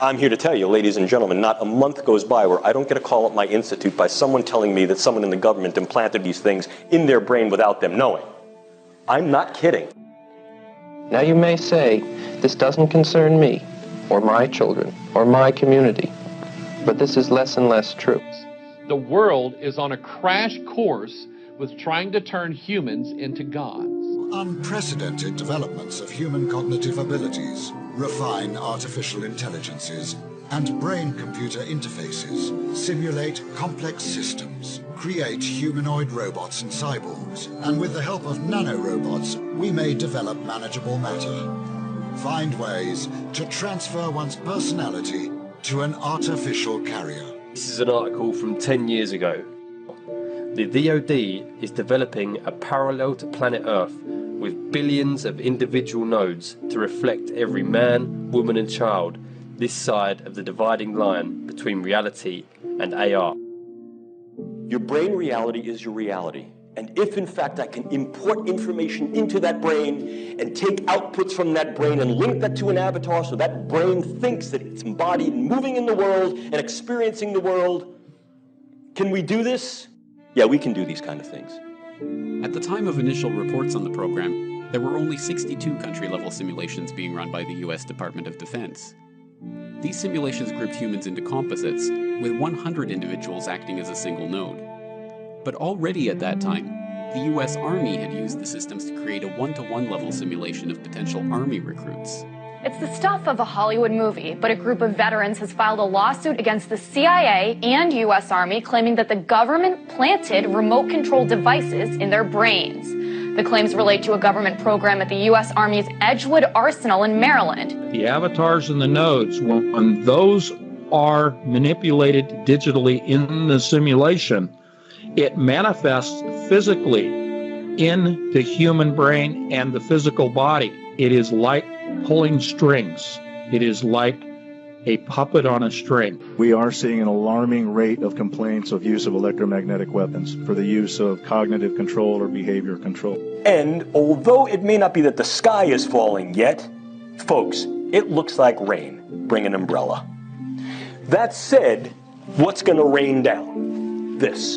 I'm here to tell you, ladies and gentlemen, not a month goes by where I don't get a call at my institute by someone telling me that someone in the government implanted these things in their brain without them knowing. I'm not kidding. Now you may say, this doesn't concern me, or my children, or my community, but this is less and less true. The world is on a crash course with trying to turn humans into gods. Unprecedented developments of human cognitive abilities, refine artificial intelligences, and brain-computer interfaces, simulate complex systems, create humanoid robots and cyborgs, and with the help of nanorobots, we may develop manageable matter. Find ways to transfer one's personality to an artificial carrier. This is an article from 10 years ago. The DoD is developing a parallel to planet Earth with billions of individual nodes to reflect every man, woman and child this side of the dividing line between reality and AR. Your brain reality is your reality. And if in fact I can import information into that brain and take outputs from that brain and link that to an avatar so that brain thinks that it's embodied and moving in the world and experiencing the world, can we do this? Yeah, we can do these kind of things. At the time of initial reports on the program, there were only 62 country-level simulations being run by the US Department of Defense. These simulations grouped humans into composites, with 100 individuals acting as a single node. But already at that time, the US Army had used the systems to create a one-to-one level simulation of potential Army recruits. It's the stuff of a Hollywood movie, but a group of veterans has filed a lawsuit against the CIA and US Army claiming that the government planted remote-control devices in their brains. The claims relate to a government program at the US Army's Edgewood Arsenal in Maryland. The avatars and the nodes, when those are manipulated digitally in the simulation, it manifests physically in the human brain and the physical body. It is like pulling strings. It is like a puppet on a string. We are seeing an alarming rate of complaints of use of electromagnetic weapons for the use of cognitive control or behavior control. And although it may not be that the sky is falling yet, folks, it looks like rain. Bring an umbrella. That said, what's going to rain down? This.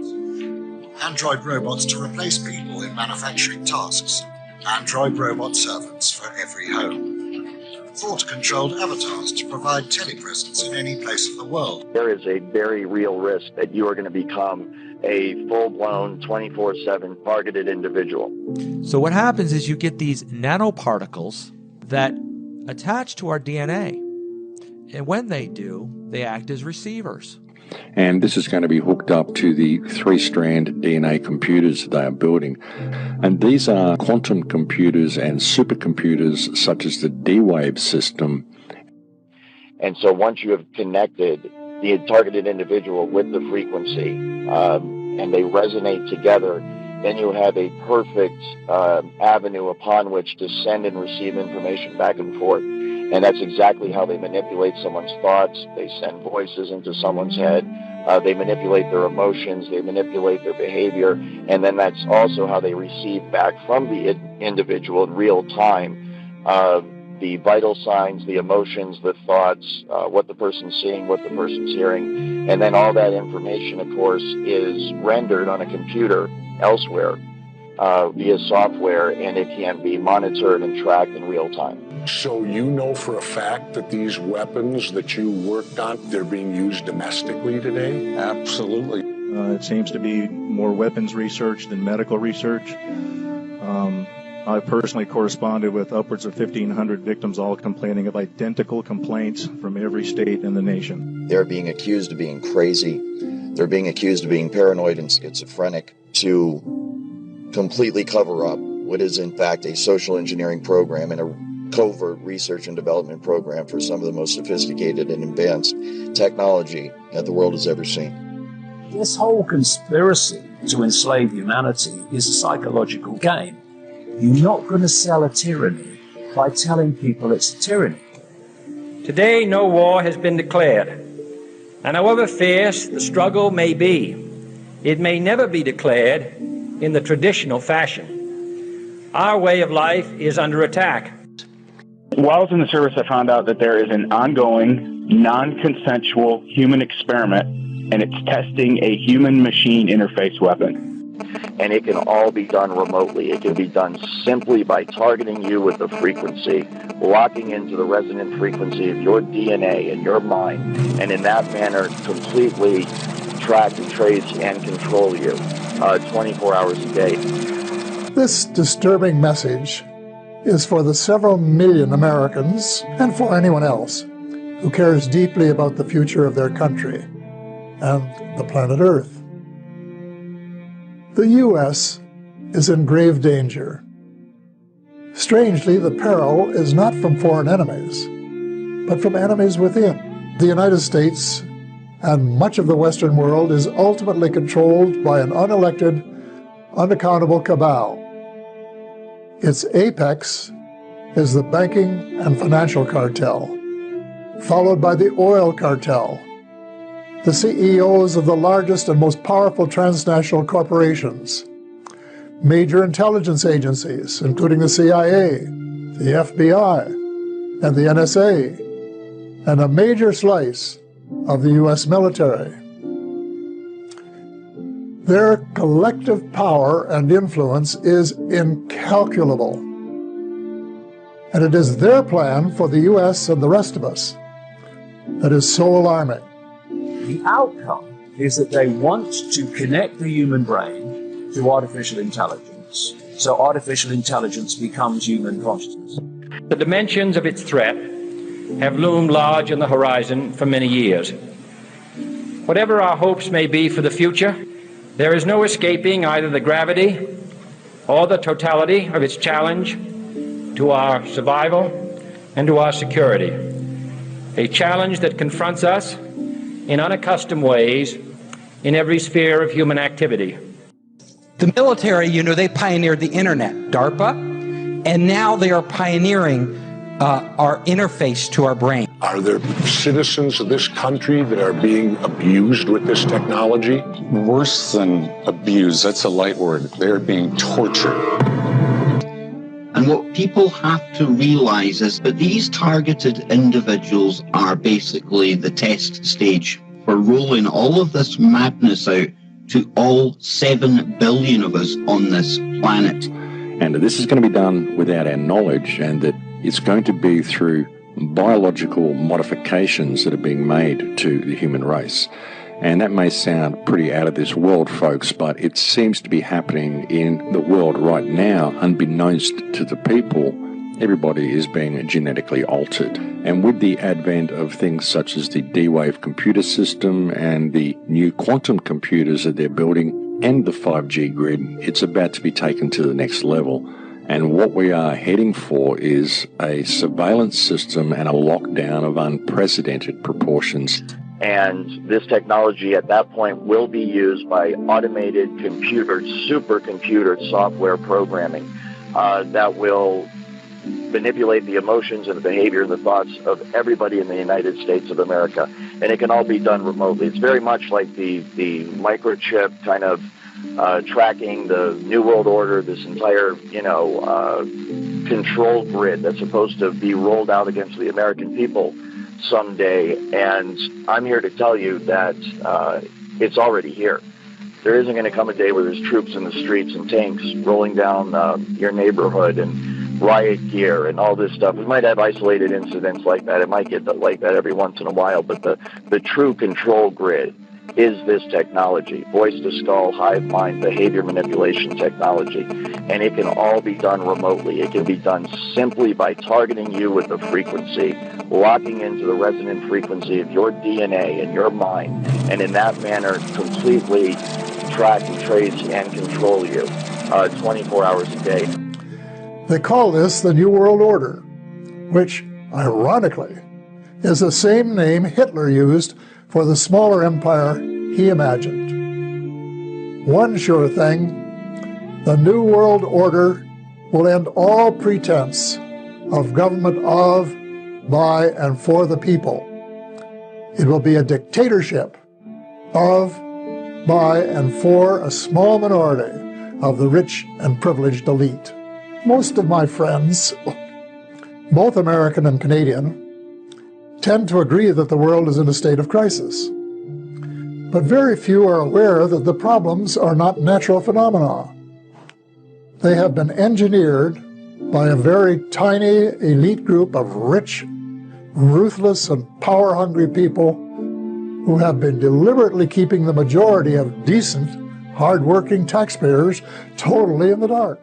Android robots to replace people in manufacturing tasks. Android robot servants for every home. Thought-controlled avatars to provide telepresence in any place of the world. There is a very real risk that you are going to become a full-blown 24/7 targeted individual. So what happens is you get these nanoparticles that attach to our DNA. And when they do, they act as receivers. And this is going to be hooked up to the 3-strand DNA computers they are building. And these are quantum computers and supercomputers such as the D-Wave system. And so once you have connected the targeted individual with the frequency and they resonate together, then you have a perfect avenue upon which to send and receive information back and forth. And that's exactly how they manipulate someone's thoughts. They send voices into someone's head. They manipulate their emotions. They manipulate their behavior. And then that's also how they receive back from the individual in real time the vital signs, the emotions, the thoughts, what the person's seeing, what the person's hearing. And then all that information, of course, is rendered on a computer elsewhere via software, and it can be monitored and tracked in real time. So you know for a fact that these weapons that you worked on, they're being used domestically today? Absolutely. It seems to be more weapons research than medical research. I personally corresponded with upwards of 1,500 victims, all complaining of identical complaints from every state in the nation. They're being accused of being crazy. They're being accused of being paranoid and schizophrenic to completely cover up what is in fact a social engineering program and a covert research and development program for some of the most sophisticated and advanced technology that the world has ever seen. This whole conspiracy to enslave humanity is a psychological game. You're not going to sell a tyranny by telling people it's a tyranny. Today, no war has been declared, and however fierce the struggle may be, it may never be declared in the traditional fashion. Our way of life is under attack. while I was in the service, I found out that there is an ongoing, non-consensual human experiment, and it's testing a human-machine interface weapon. And it can all be done remotely. It can be done simply by targeting you with a frequency, locking into the resonant frequency of your DNA and your mind, and in that manner completely track and trace and control you 24 hours a day. This disturbing message is for the several million Americans and for anyone else who cares deeply about the future of their country and the planet Earth. The U.S. is in grave danger. Strangely, the peril is not from foreign enemies, but from enemies within. The United States and much of the Western world is ultimately controlled by an unelected, unaccountable cabal. Its apex is the banking and financial cartel, followed by the oil cartel, the CEOs of the largest and most powerful transnational corporations, major intelligence agencies, including the CIA, the FBI, and the NSA, and a major slice of the U.S. military. Their collective power and influence is incalculable. And it is their plan for the U.S. and the rest of us that is so alarming. The outcome is that they want to connect the human brain to artificial intelligence. So artificial intelligence becomes human consciousness. The dimensions of its threat have loomed large on the horizon for many years. Whatever our hopes may be for the future, there is no escaping either the gravity or the totality of its challenge to our survival and to our security. A challenge that confronts us in unaccustomed ways in every sphere of human activity. The military, they pioneered the internet, DARPA, and now they are pioneering our interface to our brain. Are there citizens of this country that are being abused with this technology? Worse than abused, that's a light word. They're being tortured. And what people have to realize is that these targeted individuals are basically the test stage for rolling all of this madness out to all 7 billion of us on this planet. And this is going to be done without our knowledge, and that it's going to be through biological modifications that are being made to the human race. And that may sound pretty out of this world, folks, but it seems to be happening in the world right now, unbeknownst to the people. Everybody is being genetically altered. And with the advent of things such as the D-Wave computer system and the new quantum computers that they're building and the 5G grid, it's about to be taken to the next level. And what we are heading for is a surveillance system and a lockdown of unprecedented proportions. And this technology at that point will be used by automated supercomputer software programming that will manipulate the emotions and the behavior and the thoughts of everybody in the United States of America. And it can all be done remotely. It's very much like the microchip kind of tracking the New World Order, this entire, control grid that's supposed to be rolled out against the American people someday. And I'm here to tell you that it's already here. There isn't going to come a day where there's troops in the streets and tanks rolling down your neighborhood and riot gear and all this stuff. We might have isolated incidents like that. It might get like that every once in a while, but the true control grid is this technology, voice-to-skull, hive mind, behavior manipulation technology. And it can all be done remotely. It can be done simply by targeting you with a frequency, locking into the resonant frequency of your DNA and your mind, and in that manner completely track and trace and control you 24 hours a day. They call this the New World Order, which, ironically, is the same name Hitler used for the smaller empire he imagined. One sure thing, the New World Order will end all pretense of government of, by, and for the people. It will be a dictatorship of, by, and for a small minority of the rich and privileged elite. Most of my friends both American and Canadian, tend to agree that the world is in a state of crisis. But very few are aware that the problems are not natural phenomena. They have been engineered by a very tiny elite group of rich, ruthless, and power-hungry people who have been deliberately keeping the majority of decent, hard-working taxpayers totally in the dark.